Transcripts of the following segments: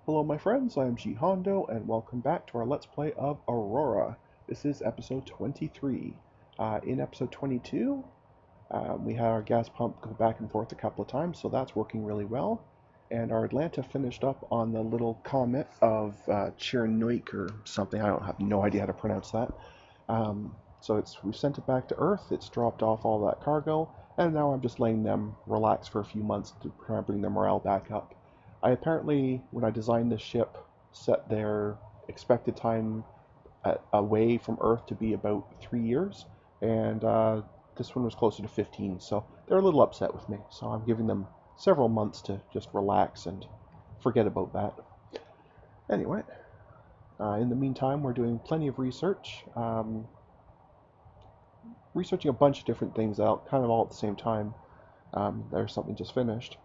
Hello my friends, I am G Hondo and welcome back to our Let's Play of Aurora. This is episode 23. In episode 22, we had our gas pump go back and forth a couple of times, so that's working really well. And our Atlanta finished up on the little comet of Chernuyk or something, I don't have no idea how to pronounce that. We've sent it back to Earth, it's dropped off all that cargo, and now I'm just letting them relax for a few months to try and bring their morale back up. I apparently, when I designed this ship, set their expected time away from Earth to be about 3 years, and this one was closer to 15, so they're a little upset with me. So I'm giving them several months to just relax and forget about that. Anyway, in the meantime, we're doing plenty of research, researching a bunch of different things out, kind of all at the same time. There's something just finished.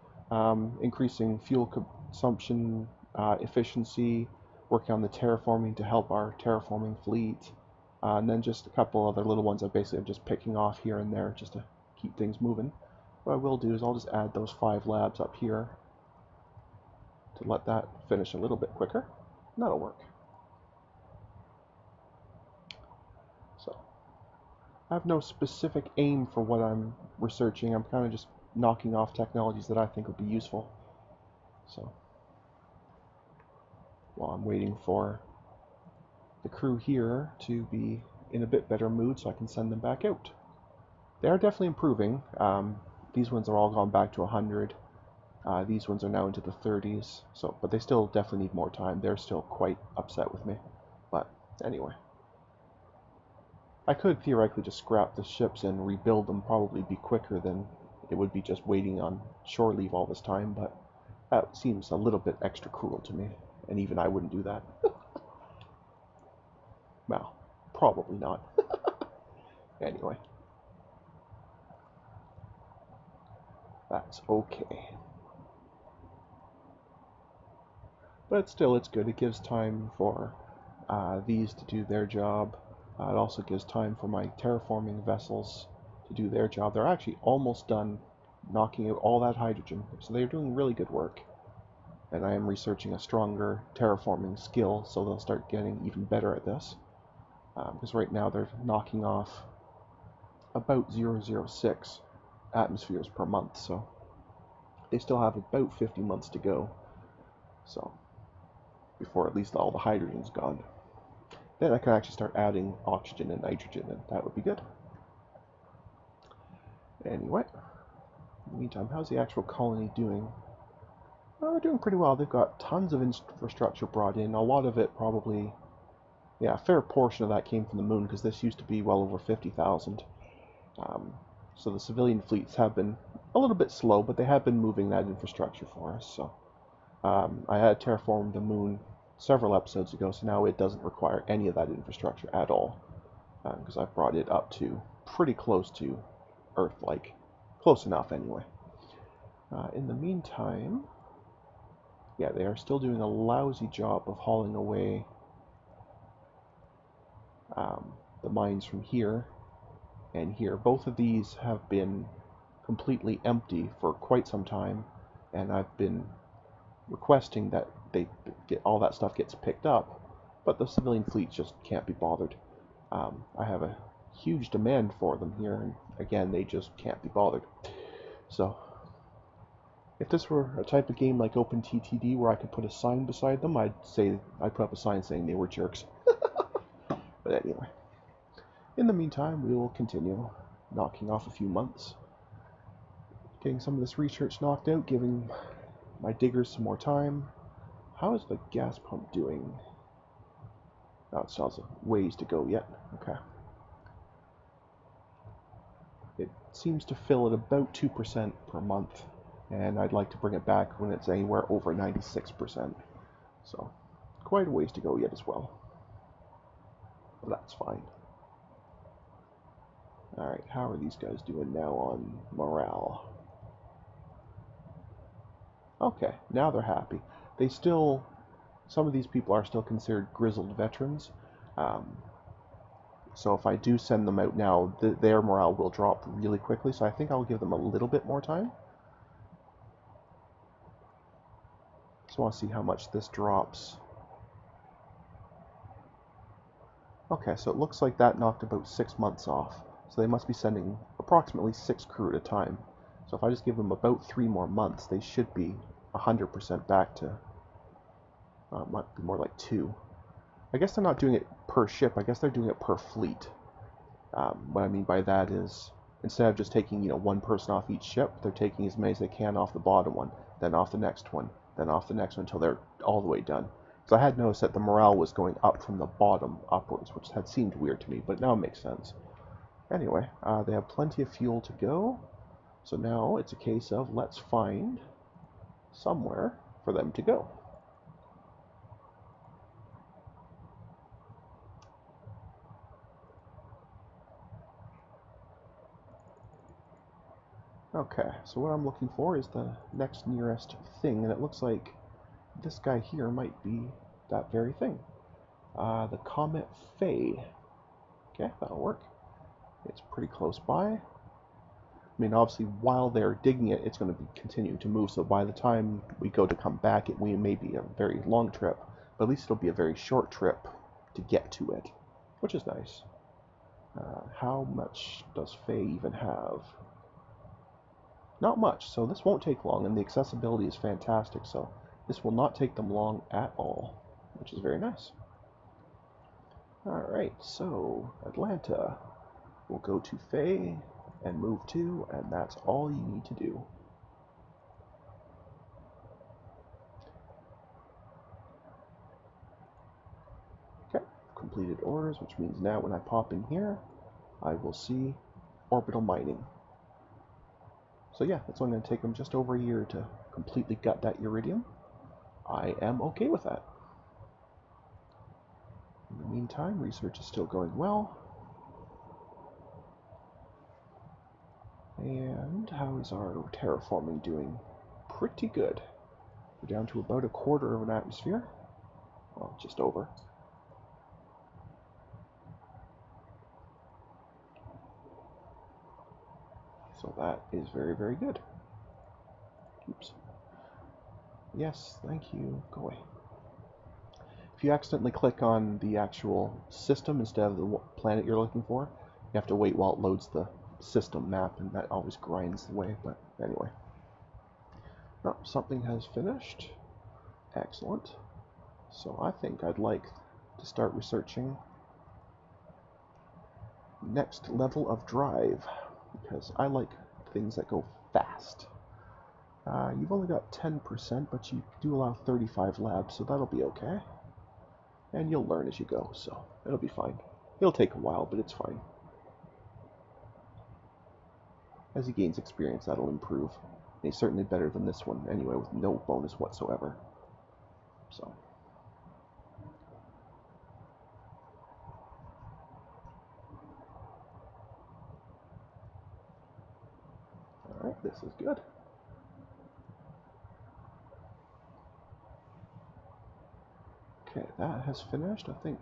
Increasing fuel consumption efficiency, working on the terraforming to help our terraforming fleet, and then just a couple other little ones I basically am just picking off here and there just to keep things moving. What I will do is I'll just add those 5 labs up here to let that finish a little bit quicker. And that'll work. So I have no specific aim for what I'm researching. I'm kind of just knocking off technologies that I think would be useful. So while I'm waiting for the crew here to be in a bit better mood so I can send them back out. They are definitely improving. These ones are all gone back to 100. These ones are now into the 30s, but they still definitely need more time. They're still quite upset with me. But anyway. I could theoretically just scrap the ships and rebuild them, probably be quicker than it would be just waiting on shore leave all this time, but that seems a little bit extra cruel to me, and even I wouldn't do that. Well, probably not. Anyway. That's okay. But still, it's good. It gives time for these to do their job. It also gives time for my terraforming vessels to do their job. They're actually almost done knocking out all that hydrogen, so they're doing really good work. And I am researching a stronger terraforming skill, so they'll start getting even better at this. Because right now they're knocking off about 0.06 atmospheres per month, so they still have about 50 months to go. So before at least all the hydrogen's gone. Then I can actually start adding oxygen and nitrogen, and that would be good. Anyway, in the meantime, how's the actual colony doing? Well, they're doing pretty well. They've got tons of infrastructure brought in. A lot of it probably, yeah, a fair portion of that came from the moon, because this used to be well over 50,000. So the civilian fleets have been a little bit slow, but they have been moving that infrastructure for us. So I had terraformed the moon several episodes ago, so now it doesn't require any of that infrastructure at all, because I've brought it up to pretty close to Earth-like. Close enough, anyway. In the meantime, yeah, they are still doing a lousy job of hauling away the mines from here and here. Both of these have been completely empty for quite some time, and I've been requesting that all that stuff gets picked up, but the civilian fleet just can't be bothered. I have a huge demand for them here, and again, they just can't be bothered. So, if this were a type of game like OpenTTD where I could put a sign beside them, I'd put up a sign saying they were jerks. But anyway, in the meantime, we will continue knocking off a few months, getting some of this research knocked out, giving my diggers some more time. How is the gas pump doing? Oh, it still has a ways to go yet. Okay. It seems to fill at about 2% per month, and I'd like to bring it back when it's anywhere over 96%. So, quite a ways to go yet as well. But that's fine. Alright, how are these guys doing now on morale? Okay, now they're happy. Some of these people are still considered grizzled veterans. So if I do send them out now, their morale will drop really quickly, so I think I'll give them a little bit more time. Just want to see how much this drops. Okay, so it looks like that knocked about 6 months off. So they must be sending approximately 6 crew at a time. So if I just give them about 3 more months, they should be 100% back to, might be more like 2. I guess they're not doing it per ship, I guess they're doing it per fleet. What I mean by that is, instead of just taking, one person off each ship, they're taking as many as they can off the bottom one, then off the next one, then off the next one until they're all the way done. So I had noticed that the morale was going up from the bottom upwards, which had seemed weird to me, but now it makes sense. Anyway, they have plenty of fuel to go, so now it's a case of let's find somewhere for them to go. Okay, so what I'm looking for is the next nearest thing, and it looks like this guy here might be that very thing. The Comet Faye. Okay, that'll work. It's pretty close by. I mean, obviously, while they're digging it, it's going to be continuing to move, so by the time we go to come back, it may be a very long trip, but at least it'll be a very short trip to get to it, which is nice. How much does Faye even have? Not much, so this won't take long, and the accessibility is fantastic, so this will not take them long at all, which is very nice. Alright, so Atlanta will go to Faye and move to, and that's all you need to do. Okay, completed orders, which means now when I pop in here, I will see orbital mining. So yeah, it's only going to take them just over a year to completely gut that iridium. I am okay with that. In the meantime, research is still going well. And how is our terraforming doing? Pretty good. We're down to about 1/4 of an atmosphere. Well, just over. So that is very, very good. Oops. Yes, thank you. Go away. If you accidentally click on the actual system instead of the planet you're looking for, you have to wait while it loads the system map, and that always grinds the way, but anyway. Oh, something has finished. Excellent. So I think I'd like to start researching next level of drive, because I like things that go fast. You've only got 10%, but you do allow 35 labs, so that'll be okay. And you'll learn as you go, so it'll be fine. It'll take a while, but it's fine. As he gains experience, that'll improve. And he's certainly better than this one, anyway, with no bonus whatsoever. So. Alright, this is good. Okay, that has finished, I think.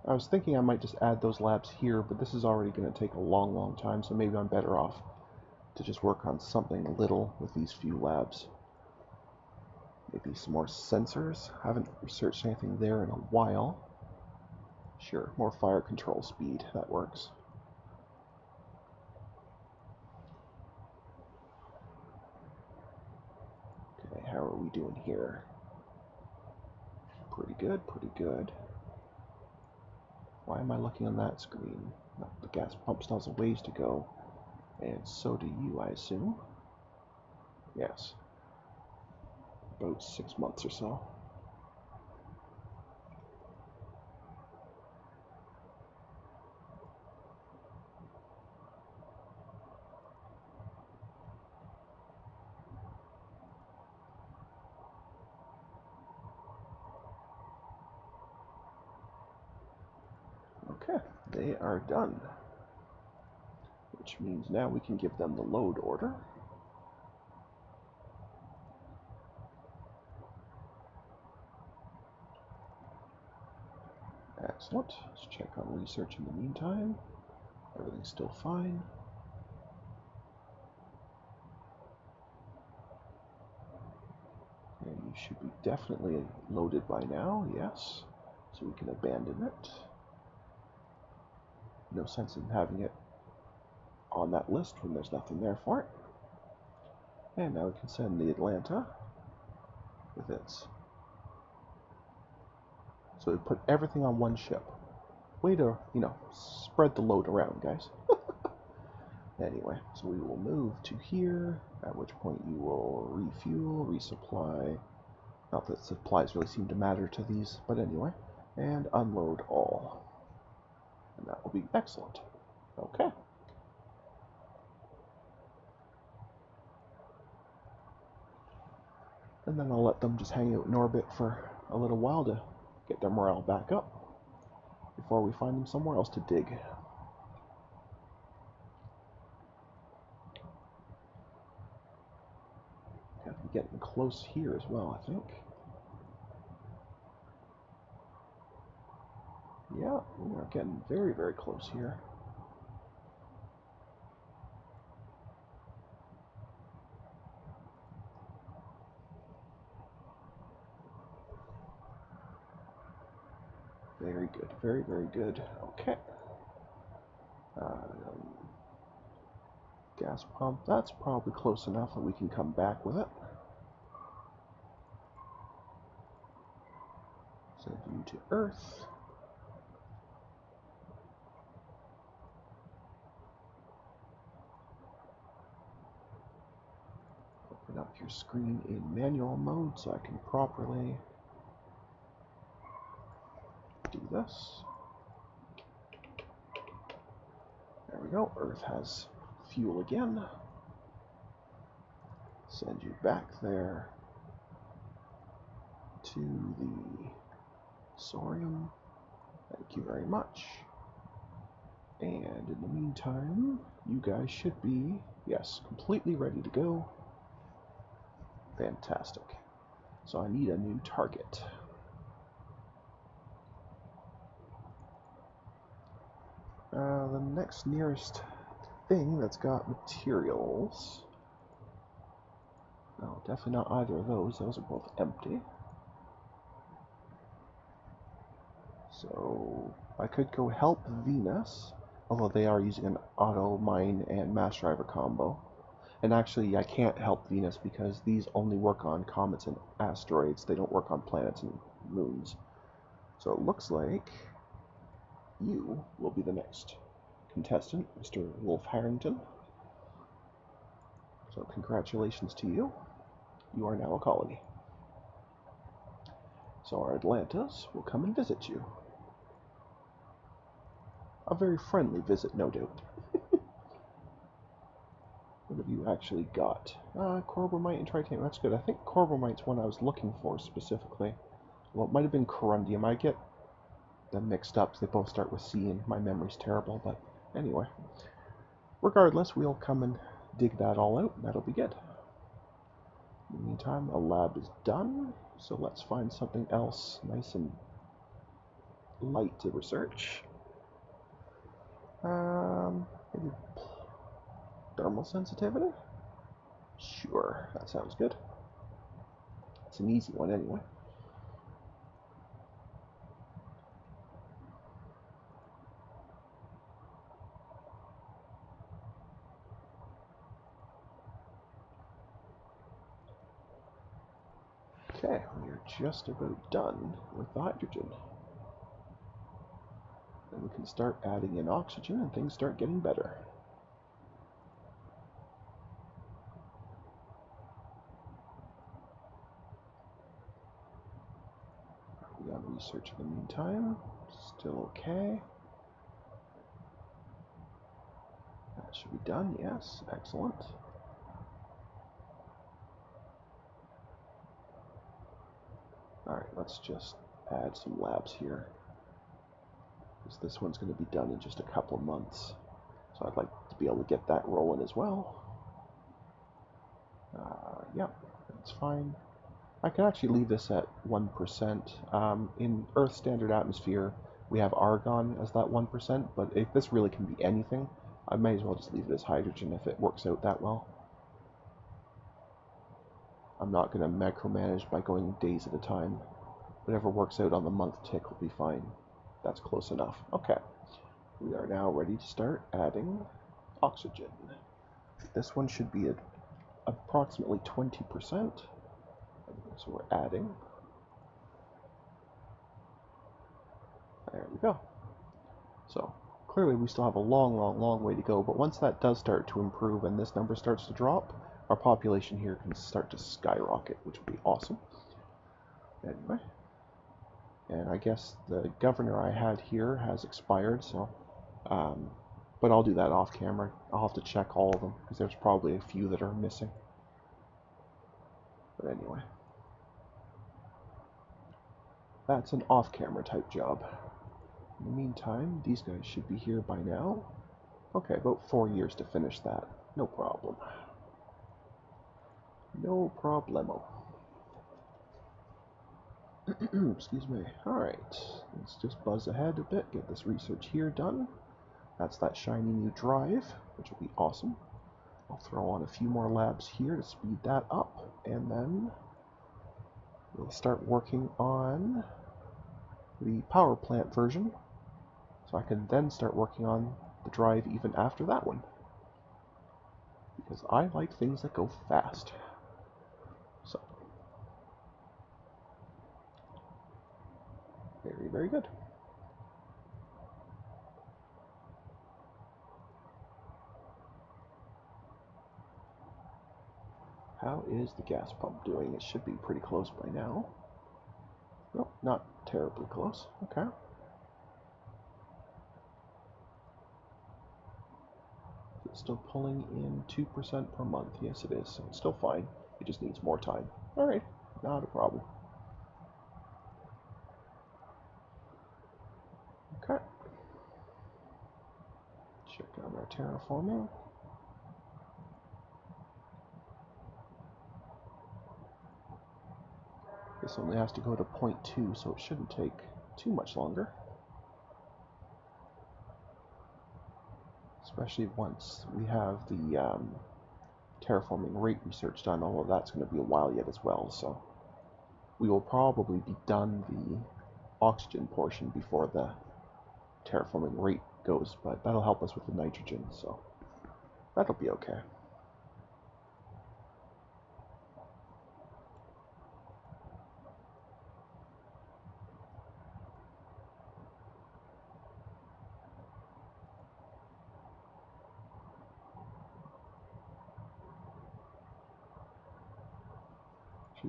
I was thinking I might just add those labs here, but this is already going to take a long, long time, so maybe I'm better off to just work on something little with these few labs. Maybe some more sensors. I haven't researched anything there in a while. Sure, more fire control speed. That works. Okay, how are we doing here? Pretty good, pretty good. Why am I looking on that screen? No, the gas pump still has a ways to go. And so do you, I assume? Yes. About 6 months or so. Okay, they are done. Which means now we can give them the load order. Excellent. Let's check on research in the meantime. Everything's still fine. should be definitely loaded by now, yes. So we can abandon it. No sense in having it on that list when there's nothing there for it. And now we can send the Atlanta with its. So we put everything on one ship. Way to, spread the load around, guys. Anyway, so we will move to here, at which point you will refuel, resupply. Not that supplies really seem to matter to these, but anyway. And unload all. And that will be excellent. Okay. And then I'll let them just hang out in orbit for a little while to get their morale back up before we find them somewhere else to dig. I'm getting close here as well, I think. Yeah, we are getting very, very close here. Very good, very, very good. Okay. Gas pump, that's probably close enough that we can come back with it. Send you to Earth. Open up your screen in manual mode so I can properly do this. There we go. Earth has fuel again. Send you back there to the Sorium. Thank you very much. And in the meantime, you guys should be, yes, completely ready to go. Fantastic. So I need a new target. The next nearest thing that's got materials. No, definitely not either of those. Those are both empty. So I could go help Venus, although they are using an auto mine and mass driver combo. And actually, I can't help Venus because these only work on comets and asteroids. They don't work on planets and moons. So it looks like you will be the next contestant, Mr. Wolf Harrington. So congratulations to you. You are now a colony. So our Atlantas will come and visit you. A very friendly visit, no doubt. What have you actually got? Corbomite and Tritanium. That's good. I think Corbomite's one I was looking for specifically. Well, it might have been Corundium. I get them mixed up. They both start with C, and my memory's terrible. But anyway, regardless, we'll come and dig that all out. That'll be good. In the meantime, a lab is done. So let's find something else nice and light to research. Maybe thermal sensitivity? Sure, that sounds good. It's an easy one anyway. Okay, we're just about done with the hydrogen. Then we can start adding in oxygen and things start getting better. We got research in the meantime. Still okay. That should be done, yes. Excellent. Alright, let's just add some labs here. Because this one's going to be done in just a couple of months. So I'd like to be able to get that rolling as well. Yep, that's fine. I can actually leave this at 1%. In Earth standard atmosphere, we have argon as that 1%, but if this really can be anything, I may as well just leave it as hydrogen if it works out that well. I'm not going to micromanage by going days at a time. Whatever works out on the month tick will be fine. That's close enough. Okay. We are now ready to start adding oxygen. This one should be at approximately 20%. So we're adding. There we go. So clearly we still have a long way to go, but once that does start to improve and this number starts to drop, our population here can start to skyrocket, which would be awesome. Anyway, and I guess the governor I had here has expired, so but I'll do that off camera. I'll have to check all of them because there's probably a few that are missing. But anyway, that's an off-camera type job. In the meantime, these guys should be here by now. Okay, about 4 years to finish that. No problem. No problemo. Excuse me. Alright, let's just buzz ahead a bit, get this research here done. That's that shiny new drive, which will be awesome. I'll throw on a few more labs here to speed that up, and then we'll start working on the power plant version, so I can then start working on the drive even after that one. Because I like things that go fast. So, very good. How is the gas pump doing? It should be pretty close by now. Nope, not terribly close. Okay. It's still pulling in 2% per month. Yes, it is. So it's still fine. It just needs more time. Alright, not a problem. Okay. Check out our terraforming. This only has to go to 0.2, so it shouldn't take too much longer. Especially once we have the terraforming rate research done, although that's going to be a while yet as well, so we will probably be done the oxygen portion before the terraforming rate goes, but that'll help us with the nitrogen, so that'll be okay.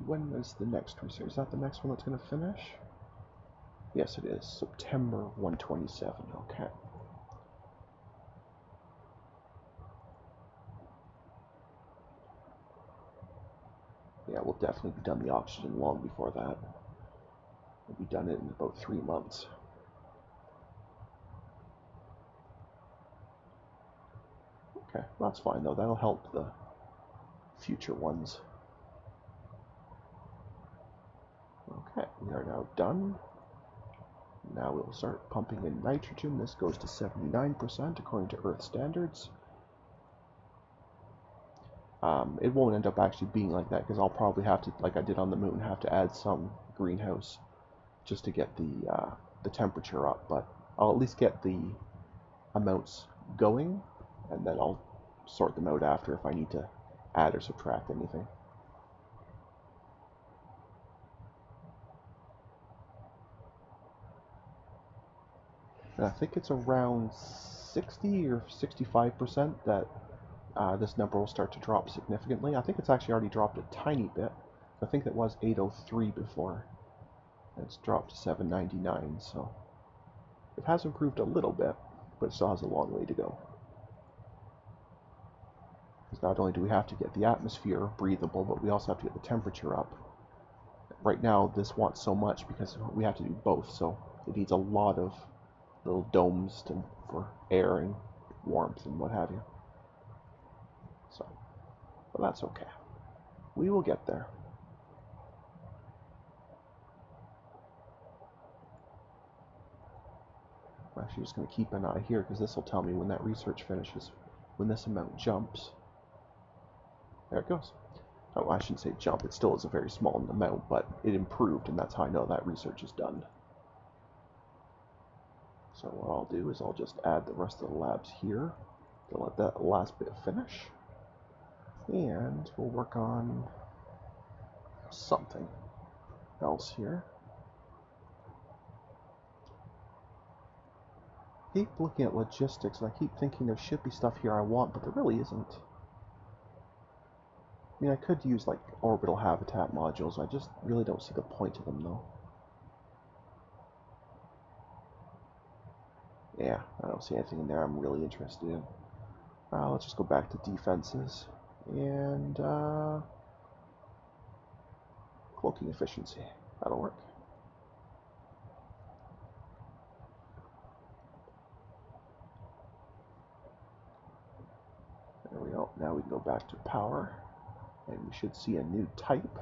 When is the next research? Is that the next one that's going to finish? Yes, it is. September 127. Okay. Yeah, we'll definitely be done the oxygen long before that. We'll be done it in about 3 months. Okay, that's fine though. That'll help the future ones. Okay, we are now done. Now we'll start pumping in nitrogen. This goes to 79% according to Earth standards. It won't end up actually being like that because I'll probably have to, like I did on the moon, have to add some greenhouse just to get the temperature up. But I'll at least get the amounts going, and then I'll sort them out after if I need to add or subtract anything. And I think it's around 60 or 65% that this number will start to drop significantly. I think it's actually already dropped a tiny bit. I think it was 803 before. And it's dropped to 799, so it has improved a little bit, but it still has a long way to go. Because not only do we have to get the atmosphere breathable, but we also have to get the temperature up. Right now, this wants so much because we have to do both, so it needs a lot of little domes for air and warmth and what have you. So, but that's okay. We will get there. I'm actually just going to keep an eye here because this will tell me when that research finishes, when this amount jumps. There it goes. Oh, I shouldn't say jump. It still is a very small amount, but it improved, and that's how I know that research is done. So what I'll do is I'll just add the rest of the labs here to let that last bit finish. And we'll work on something else here. I keep looking at logistics, and I keep thinking there should be stuff here I want, but there really isn't. I mean, I could use, like, orbital habitat modules. I just really don't see the point of them, though. Yeah, I don't see anything in there I'm really interested in. Let's just go back to defenses. And, cloaking efficiency. That'll work. There we go. Now we can go back to power. And we should see a new type.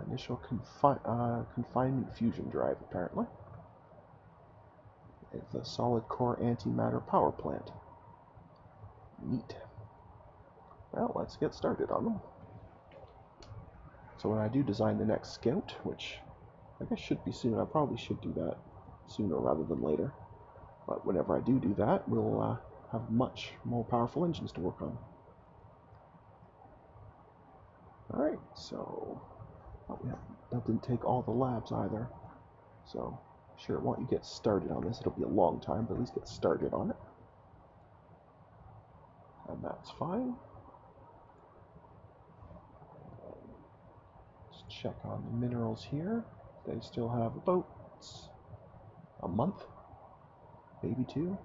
Initial confinement fusion drive, apparently. It's a solid core antimatter power plant. Neat. Well, let's get started on them. So when I do design the next scout, which I guess should be soon, I probably should do that sooner rather than later. But whenever I do that, we'll have much more powerful engines to work on. Alright, so that didn't take all the labs either. So, sure, once you get started on this, it'll be a long time, but at least get started on it. And that's fine. Let's check on the minerals here. They still have about a month, maybe 2.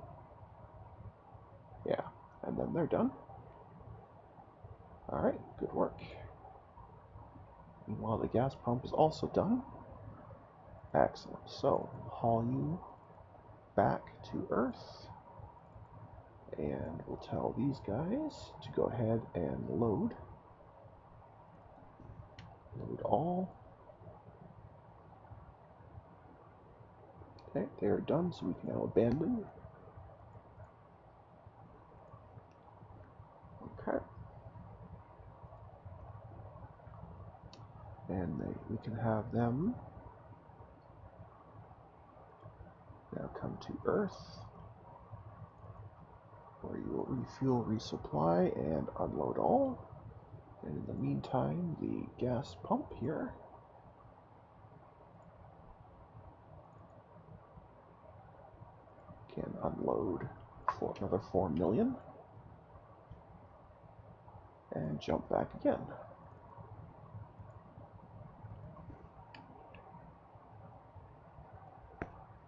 Yeah, and then they're done. Alright, good work. Meanwhile, the gas pump is also done. Excellent. So, haul you back to Earth. And we'll tell these guys to go ahead and load. Load all. Okay, they are done, so we can now abandon. Okay. And we can have them now come to Earth, where you will refuel, resupply, and unload all. And in the meantime, the gas pump here can unload for another 4 million and jump back again.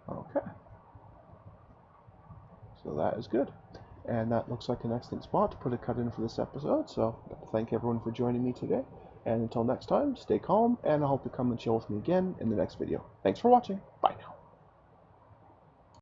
Okay. So that is good. And that looks like an excellent spot to put a cut in for this episode. So I'd like to thank everyone for joining me today. And until next time, stay calm, and I hope you come and chill with me again in the next video. Thanks for watching. Bye now.